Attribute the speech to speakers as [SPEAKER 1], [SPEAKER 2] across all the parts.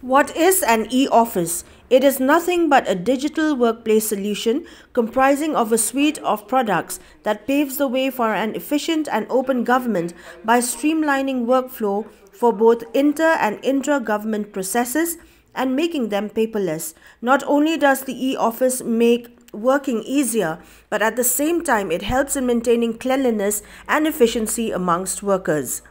[SPEAKER 1] What is an e-office? It is nothing but a digital workplace solution comprising of a suite of products that paves the way for an efficient and open government by streamlining workflow for both inter and intra-government processes and making them paperless. Not only does the e-office make working easier, but at the same time it helps in maintaining cleanliness and efficiency amongst workers.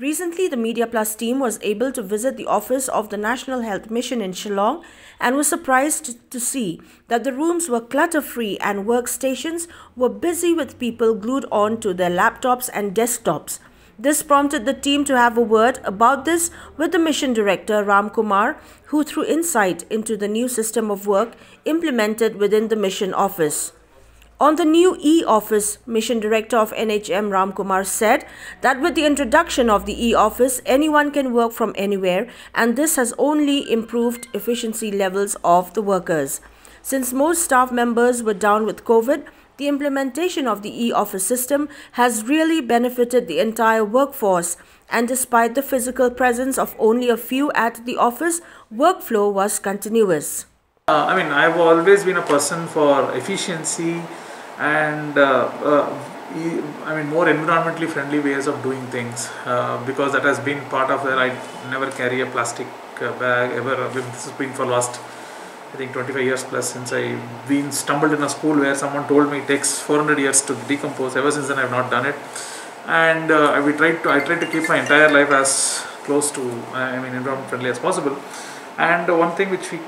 [SPEAKER 1] Recently, the Media Plus team was able to visit the office of the National Health Mission in Shillong and was surprised to see that the rooms were clutter-free and workstations were busy with people glued on to their laptops and desktops. This prompted the team to have a word about this with the mission director Ram Kumar, who threw insight into the new system of work implemented within the mission office. On the new e-office, Mission Director of NHM Ram Kumar said that with the introduction of the e-office, anyone can work from anywhere, and this has only improved efficiency levels of the workers. Since most staff members were down with COVID, the implementation of the e-office system has really benefited the entire workforce, and despite the physical presence of only a few at the office, workflow was continuous.
[SPEAKER 2] I've always been a person for efficiency and more environmentally friendly ways of doing things, because that has been part of where I never carry a plastic bag ever. This has been for last I think 25 years plus since I've been stumbled in a school where someone told me it takes 400 years to decompose. Ever since then I've not done it, and I tried to keep my entire life as close to environment friendly as possible. And one thing which we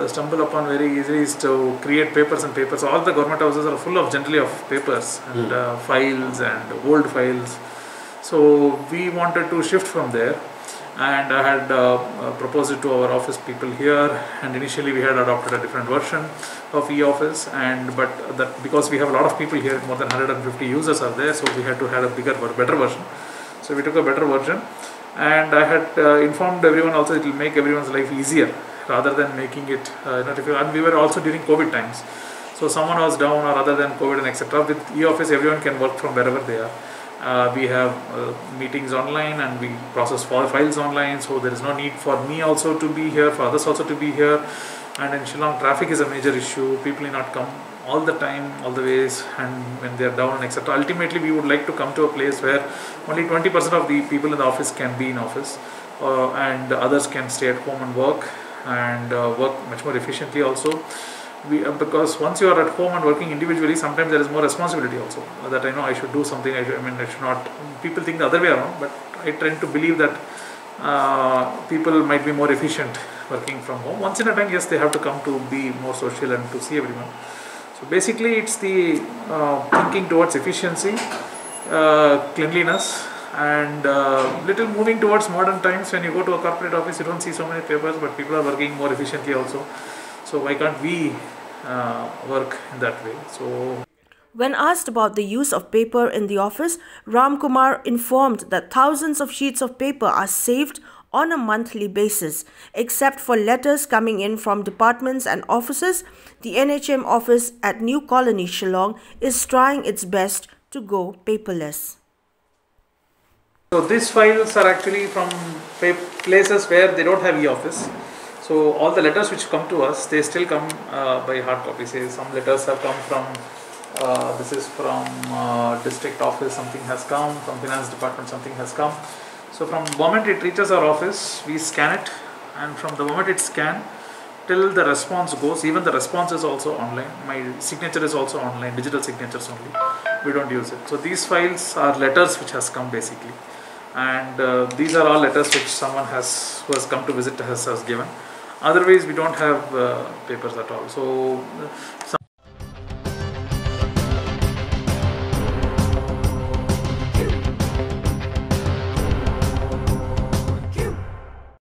[SPEAKER 2] stumble upon very easily is to create papers and papers. All the government houses are full of generally of papers and files and old files. So we wanted to shift from there, and I had proposed it to our office people here, and initially we had adopted a different version of e-office, but that because we have a lot of people here, more than 150 users are there, so we had to have a better version. So we took a better version. And I had informed everyone also it will make everyone's life easier rather than making it and we were also during COVID times, so someone was down or other than COVID and etc. With e-office everyone can work from wherever they are. We have meetings online and we process files online, so there is no need for me also to be here, for others also to be here. And in Shillong traffic is a major issue, people may not come all the time, all the ways, and when they are down, etc. Ultimately, we would like to come to a place where only 20% of the people in the office can be in office, and others can stay at home and work much more efficiently also. Because once you are at home and working individually, sometimes there is more responsibility also. That I know I should do something. I should not. People think the other way around, but I tend to believe that people might be more efficient working from home. Once in a time, yes, they have to come to be more social and to see everyone. So basically it's the thinking towards efficiency, cleanliness, and little moving towards modern times. When you go to a corporate office, you don't see so many papers, but people are working more efficiently also. So why can't we work in that way? So
[SPEAKER 1] when asked about the use of paper in the office, Ram Kumar informed that thousands of sheets of paper are saved on a monthly basis. Except for letters coming in from departments and offices, the NHM office at New Colony, Shillong is trying its best to go paperless.
[SPEAKER 2] So these files are actually from places where they don't have e-office. So all the letters which come to us, they still come by hard copy. Say some letters have come from, this is from district office, something has come, from finance department, something has come. So from the moment it reaches our office, we scan it, and from the moment it's scanned till the response goes, even the response is also online. My signature is also online, digital signatures only. We don't use it. So these files are letters which has come basically, and these are all letters which someone who has come to visit has given. Otherwise, we don't have papers at all. So